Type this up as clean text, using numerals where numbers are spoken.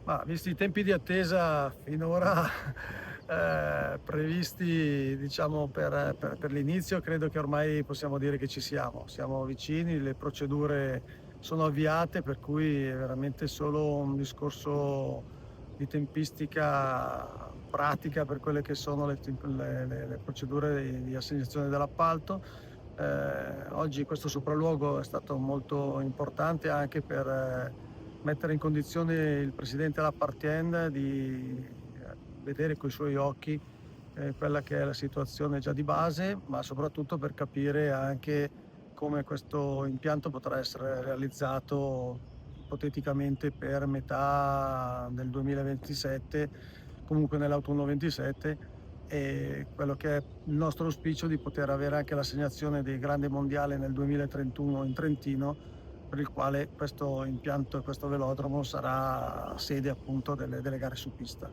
Ma visti i tempi di attesa finora previsti diciamo per l'inizio, credo che ormai possiamo dire che ci siamo. Siamo vicini, le procedure sono avviate, per cui è veramente solo un discorso di tempistica pratica per quelle che sono le procedure di assegnazione dell'appalto. Oggi questo sopralluogo è stato molto importante anche per mettere in condizione il presidente Lapartien di vedere coi suoi occhi quella che è la situazione già di base, ma soprattutto per capire anche come questo impianto potrà essere realizzato ipoteticamente per metà del 2027, comunque nell'autunno 27, e quello che è il nostro auspicio di poter avere anche l'assegnazione dei grandi mondiali nel 2031 in Trentino, per il quale questo impianto e questo velodromo sarà sede appunto delle gare su pista.